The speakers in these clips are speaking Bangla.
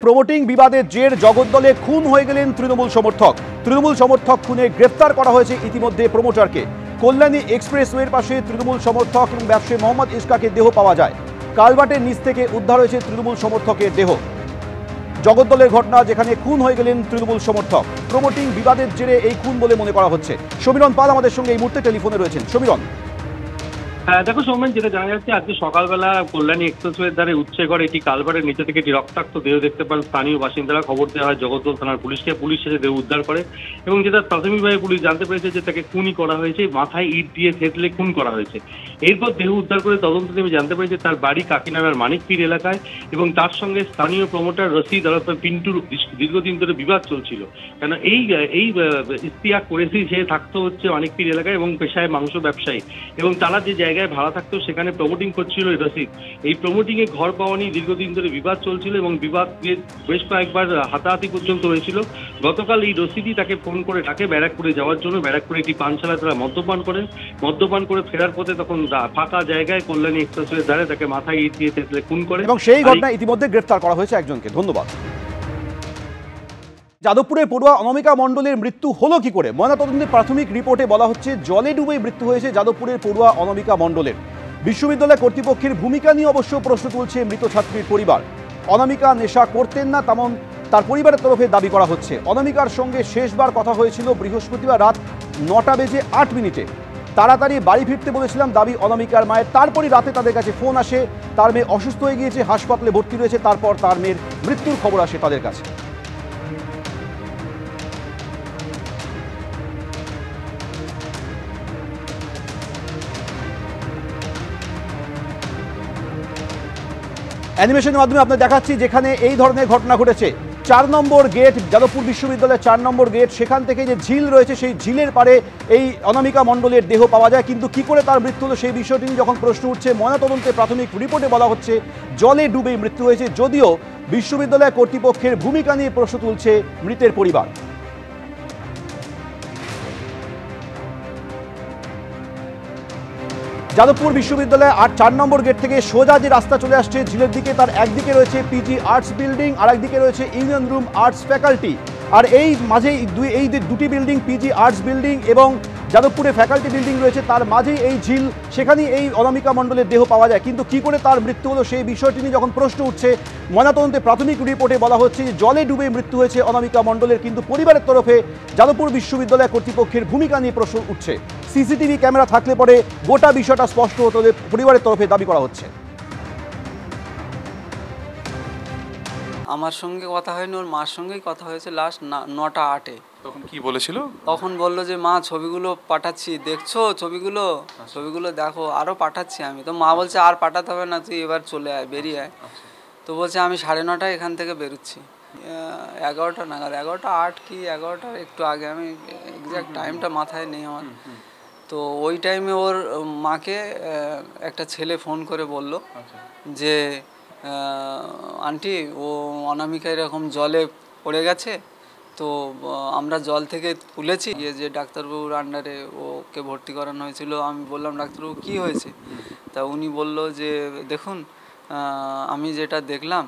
প্রমোটিং বিবাদের জের জগদ্দলে খুন হয়ে গেলেন তৃণমূল সমর্থক খুনে গ্রেফতার করা হয়েছে ইতিমধ্যে প্রমোটারকে। কল্যাণী এক্সপ্রেসওয়ের পাশে তৃণমূল সমর্থক এবং ব্যবসায়ী মোহাম্মদ ইসকাকের দেহ পাওয়া যায়। কালভার্টের নিচ থেকে উদ্ধার হয়েছে তৃণমূল সমর্থকের দেহ। জগদ্দলের ঘটনা, যেখানে খুন হয়ে গেলেন তৃণমূল সমর্থক। প্রমোটিং বিবাদের জেরে এই খুন বলে মনে করা হচ্ছে। সমীরণ পাল আমাদের সঙ্গে এই মুহূর্তে টেলিফোনে রয়েছেন। সমীরণ, দেখো সৌমেন, যেটা জানা যাচ্ছে আজকে সকালবেলা কল্যাণী এক্সপ্রেসওয়ের ধারে উচ্ছেগড় একটি কালভার্টের নিচে থেকে একটি রক্তাক্ত দেহ দেখতে পান স্থানীয় বাসিন্দারা। খবর দেওয়া হয় জগদ্দল থানার পুলিশকে। পুলিশ এসে দেহ উদ্ধার করে এবং যেটা প্রাথমিকভাবে পুলিশ জানতে পেরেছে যে তাকে খুনই করা হয়েছে, মাথায় ইট দিয়ে থেতলে খুন করা হয়েছে। এরপর দেহ উদ্ধার করে তদন্ত নেমে জানতে পেরেছে তার বাড়ি কাকিনাড়ার মানিকপীর এলাকায় এবং তার সঙ্গে স্থানীয় প্রমোটার রশিদ পিন্টুর দীর্ঘদিন ধরে বিবাদ চলছিল। কেন এই ইস্তিয়াক করেছি সে থাকতো হচ্ছে মানিকপীর এলাকায় এবং পেশায় মাংস ব্যবসায়ী, এবং তারা যে জায়গায় ভাড়া থাকতো সেখানে প্রমোটিং করছিল রশিদ। এই প্রমোটিং এ ঘর পাওয়া নিয়ে দীর্ঘদিন ধরে বিবাদ চলছিল এবং বিবাদ বেশ কয়েকবার হাতাহাতি পর্যন্ত হয়েছিল। গতকাল এই রশিদই তাকে ফোন করে ডাকে ব্যারাকপুরে যাওয়ার জন্য। ব্যারাকপুরে একটি পানশালায় তারা মদ্যপান করে ফেরার পথে তখন ফাঁকা জায়গায় কল্যাণী এক্সপ্রেসওয়ের ধারে তাকে মাথায় ইট দিয়ে থেতলে খুন করে এবং সেই ঘটনায় ইতিমধ্যে গ্রেফতার করা হয়েছে একজনকে। ধন্যবাদ। যাদবপুরের পড়ুয়া অনামিকা মণ্ডলের মৃত্যু হলো কি করে? ময়নাতদন্তের প্রাথমিক রিপোর্টে বলা হচ্ছে জলে ডুবে মৃত্যু হয়েছে যাদবপুরের পড়ুয়া অনামিকা মণ্ডলের। বিশ্ববিদ্যালয় কর্তৃপক্ষের ভূমিকা নিয়ে অবশ্য প্রশ্ন তুলছে মৃত ছাত্রীর পরিবার। অনামিকা নেশা করতেন না তেমন তার পরিবারের তরফে দাবি করা হচ্ছে। অনামিকার সঙ্গে শেষবার কথা হয়েছিল বৃহস্পতিবার রাত 9:08। তাড়াতাড়ি বাড়ি ফিরতে বলেছিলাম দাবি অনামিকার মায়ের। তারপরই রাতে তাদের কাছে ফোন আসে তার মেয়ে অসুস্থ হয়ে গিয়েছে, হাসপাতালে ভর্তি রয়েছে। তারপর তার মেয়ের মৃত্যুর খবর আসে তাদের কাছে। অ্যানিমেশনের মাধ্যমে আপনাদের দেখাচ্ছি যেখানে এই ধরনের ঘটনা ঘটেছে। 4 নম্বর গেট, যাদবপুর বিশ্ববিদ্যালয়ের 4 নম্বর গেট, সেখান থেকে যে ঝিল রয়েছে সেই ঝিলের পাড়ে এই অনামিকা মণ্ডলের দেহ পাওয়া যায়। কিন্তু কি করে তার মৃত্যু হলো সেই বিষয়টি নিয়ে যখন প্রশ্ন উঠছে, ময়নাতদন্তের প্রাথমিক রিপোর্টে বলা হচ্ছে জলে ডুবেই মৃত্যু হয়েছে, যদিও বিশ্ববিদ্যালয় কর্তৃপক্ষের ভূমিকা নিয়ে প্রশ্ন তুলছে মৃতের পরিবার। যাদবপুর বিশ্ববিদ্যালয়ে 4 নম্বর গেট থেকে সোজা যে রাস্তা চলে আসছে ঝিলের দিকে, তার একদিকে রয়েছে পিজি আর্টস বিল্ডিং, আর একদিকে রয়েছে ইউনিয়ন রুম আর্টস ফ্যাকাল্টি। আর এই মাঝে এই দুটি বিল্ডিং, পিজি আর্টস বিল্ডিং এবং যাদবপুরে ফ্যাকাল্টি বিল্ডিং রয়েছে, তার মাঝেই এই ঝিল, সেখানেই এই অনামিকা মণ্ডলের দেহ পাওয়া যায়। কিন্তু কি করে তার মৃত্যু হলো সেই বিষয়টি নিয়ে যখন প্রশ্ন উঠছে, ময়নাতদন্তের প্রাথমিক রিপোর্টে বলা হচ্ছে যে জলে ডুবে মৃত্যু হয়েছে অনামিকা মণ্ডলের। কিন্তু পরিবারের তরফে যাদবপুর বিশ্ববিদ্যালয় কর্তৃপক্ষের ভূমিকা নিয়ে প্রশ্ন উঠছে। সিসিটিভি ক্যামেরা থাকলে পরে গোটা বিষয়টা স্পষ্ট হতো বলে পরিবারের তরফে দাবি করা হচ্ছে। আমার সঙ্গে কথা হয়নি, ওর মার সঙ্গেই কথা হয়েছে লাস্ট 9:08। তখন কি বলেছিল? তখন বললো যে মা ছবিগুলো পাঠাচ্ছি, দেখছো ছবিগুলো দেখো, আরও পাঠাচ্ছি আমি। তো মা বলছে আর পাঠাতে হবে না, তুই এবার চলে আয়, বেরিয়ে আয়। তো বলছে আমি 9:30 এখান থেকে বেরোচ্ছি। 11টা নাগাদ, 11:08 কি 11টার একটু আগে, আমি এক্স্যাক্ট টাইমটা মাথায় নেই আমার। তো ওই টাইমে ওর মাকে একটা ছেলে ফোন করে বলল যে আন্টি ও অনামিকা এরকম জলে পড়ে গেছে, তো আমরা জল থেকে তুলেছি, যে ডাক্তারবাবুর আন্ডারে ওকে ভর্তি করানো হয়েছিল। আমি বললাম ডাক্তারবাবু কী হয়েছে? তা উনি বলল যে দেখুন আমি যেটা দেখলাম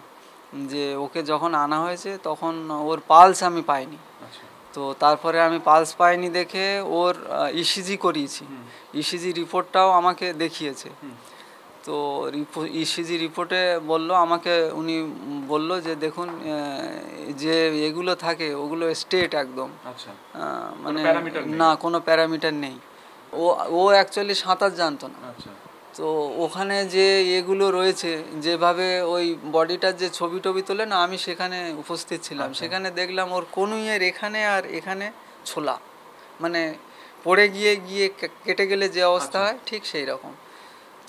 যে ওকে যখন আনা হয়েছে তখন ওর পালস আমি পাইনি। তো তারপরে আমি পালস পাইনি দেখে ওর ইসিজি করিয়েছি, ইসিজি রিপোর্টটাও আমাকে দেখিয়েছে। তো ইসিজি রিপোর্টে উনি বলল যে দেখুন যে এগুলো থাকে ওগুলো স্টেট একদম, মানে না কোনো প্যারামিটার নেই। ও অ্যাকচুয়ালি সাঁতার জানতো না। তো ওখানে যে এগুলো রয়েছে, যেভাবে ওই বডিটার যে ছবি টবি তোলে না, আমি সেখানে উপস্থিত ছিলাম। সেখানে দেখলাম ওর কনুইয়ের এখানে আর এখানে ছোলা, মানে পড়ে গিয়ে কেটে গেলে যে অবস্থা হয় ঠিক সেই রকম।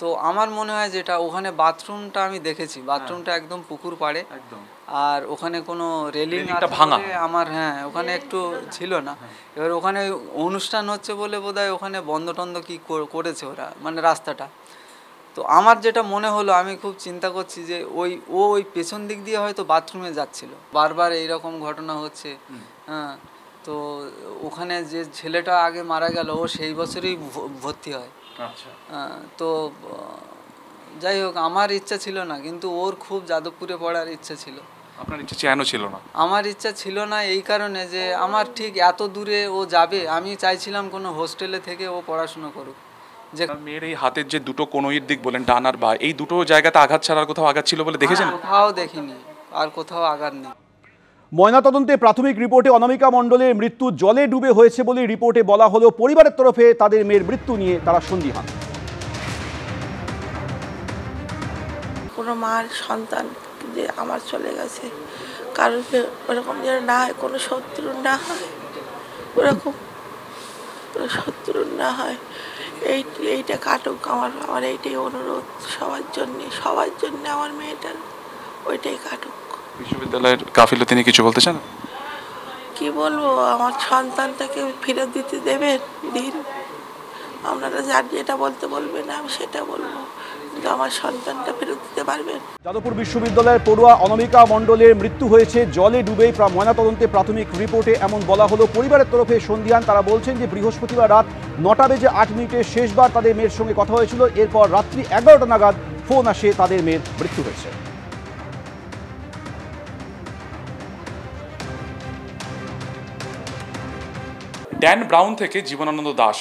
তো আমার মনে হয় যেটা ওখানে বাথরুমটা আমি দেখেছি, বাথরুমটা একদম পুকুর পাড়ে, আর ওখানে কোনো রেলিং আমার ওখানে একটু ছিল না। এবার ওখানে অনুষ্ঠান হচ্ছে বলে বোধহয় ওখানে বন্ধ টন্ধ কি করেছে ওরা, মানে রাস্তাটা। তো আমার যেটা মনে হলো, আমি খুব চিন্তা করছি যে ওই পেছন দিক দিয়ে হয়তো বাথরুমে যাচ্ছিল, বারবার এইরকম ঘটনা হচ্ছে। তো ওখানে যে ছেলেটা আগে মারা গেল ও সেই বছরই ভর্তি হয়। তো যাই হোক, আমার ইচ্ছা ছিল না, কিন্তু ওর খুব যাদবপুরে পড়ার ইচ্ছা ছিল। আপনার ইচ্ছে চেয়ানো ছিল না? আমার ইচ্ছা ছিল না এই কারণে যে আমার ঠিক এত দূরে ও যাবে, আমি চাইছিলাম কোনো হোস্টেলে থেকে ও পড়াশুনো করুক। যে মেয়ের এই হাতের যে দুটো কোনোইর দিক বলেন, ডান আর বা, এই দুটো জায়গাতে আঘাত ছাড়া আর কোথাও আঘাত ছিল বলে দেখেছেন? কোথাও দেখিনি, আর কোথাও আঘাত নেই। ময়নাতদন্তে প্রাথমিক রিপোর্টে অনামিকা মণ্ডলের মৃত্যু জলে ডুবে হয়েছে বলে রিপোর্টে বলা হলো। পরিবারের তরফে তাদের মেয়ের মৃত্যু নিয়ে তারা সন্দিহান। কোনো মার সন্তান যে আমার চলে গেছে, কারোর ওরকম যেন না হয়, কোনো শত্রু না হয়, ওরকম কোনো শত্রু না হয়, এইটা কাটুক। আমার এইটাই অনুরোধ সবার জন্যে আমার মেয়েটার ওইটাই কাটুক। বিশ্ববিদ্যালয়ের কাফিলে তিনি কিছু বলতে চান? কি বলবো, আমার সন্তানটাকে ফেরত দিতে দেবেন দিন। আপনারা যার যেটা বলতে বলবেন আমি সেটা বলবো, কিন্তু আমার সন্তানটা ফেরত দিতে পারবেন। যাদবপুর বিশ্ববিদ্যালয়ের পড়ুয়া অনামিকা মণ্ডলের মৃত্যু হয়েছে জলে ডুবেই। ময়নাতদন্তে প্রাথমিক রিপোর্টে এমন বলা হলো। পরিবারের তরফে সন্দিহান। তারা বলছেন যে বৃহস্পতিবার রাত 9:08 শেষবার তাদের মেয়ের সঙ্গে কথা হয়েছিল। এরপর রাত্রি 11টা নাগাদ ফোন আসে তাদের মেয়ের মৃত্যু হয়েছে। ড্যান ব্রাউন থেকে জীবনানন্দ দাস।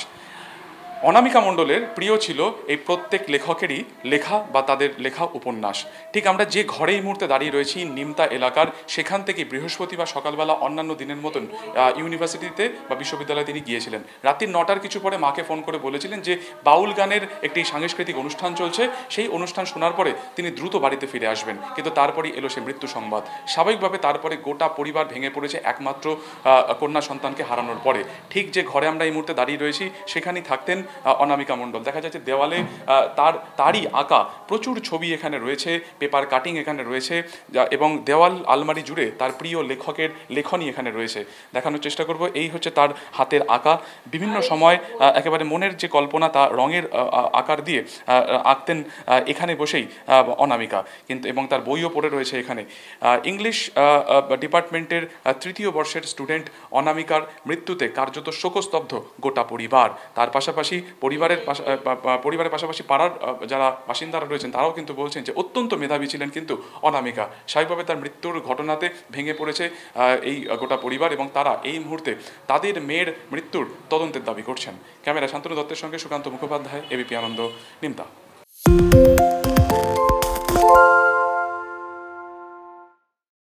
অনামিকা মণ্ডলের প্রিয় ছিল এই প্রত্যেক লেখকেরই লেখা বা তাদের লেখা উপন্যাস। ঠিক আমরা যে ঘরে এই মুহূর্তে দাঁড়িয়ে রয়েছি নিমতা এলাকার, সেখান থেকে বৃহস্পতিবার সকালবেলা অন্যান্য দিনের মতন ইউনিভার্সিটিতে বা বিশ্ববিদ্যালয়ে তিনি গিয়েছিলেন। রাত্রি 9টার কিছু পরে মাকে ফোন করে বলেছিলেন যে বাউল গানের একটি সাংস্কৃতিক অনুষ্ঠান চলছে, সেই অনুষ্ঠান শোনার পরে তিনি দ্রুত বাড়িতে ফিরে আসবেন। কিন্তু তারপরেই এলো সে মৃত্যু সংবাদ। স্বাভাবিকভাবে তারপরে গোটা পরিবার ভেঙে পড়েছে একমাত্র কন্যা সন্তানকে হারানোর পরে। ঠিক যে ঘরে আমরা এই মুহূর্তে দাঁড়িয়ে রয়েছি সেখানেই থাকতেন অনামিকা মণ্ডল। দেখা যাচ্ছে দেওয়ালে তারই আঁকা প্রচুর ছবি এখানে রয়েছে, পেপার কাটিং এখানে রয়েছে, এবং দেওয়াল আলমারি জুড়ে তার প্রিয় লেখকের লেখনী এখানে রয়েছে। দেখানোর চেষ্টা করব, এই হচ্ছে তার হাতের আঁকা। বিভিন্ন সময় একেবারে মনের যে কল্পনা তা রঙের আকার দিয়ে আঁকতেন এখানে বসেই অনামিকা, কিন্তু এবং তার বইও পড়ে রয়েছে এখানে। ইংলিশ ডিপার্টমেন্টের 3য় বর্ষের স্টুডেন্ট অনামিকার মৃত্যুতে কার্যত শোকস্তব্ধ গোটা পরিবার। তার পাশাপাশি পরিবারের পাশাপাশি পাড়ার যারা বাসিন্দারা রয়েছেন তারাও কিন্তু বলছেন যে অত্যন্ত মেধাবী ছিলেন কিন্তু অনামিকা। স্বাভাবিকভাবে তার মৃত্যুর ঘটনাতে ভেঙে পড়েছে এই গোটা পরিবার, এবং তারা এই মুহূর্তে তাদের মেয়ের মৃত্যুর তদন্তের দাবি করছেন। ক্যামেরা শান্তনু দত্তের সঙ্গে সুকান্ত মুখোপাধ্যায়, এবিপি আনন্দ, নিমতা।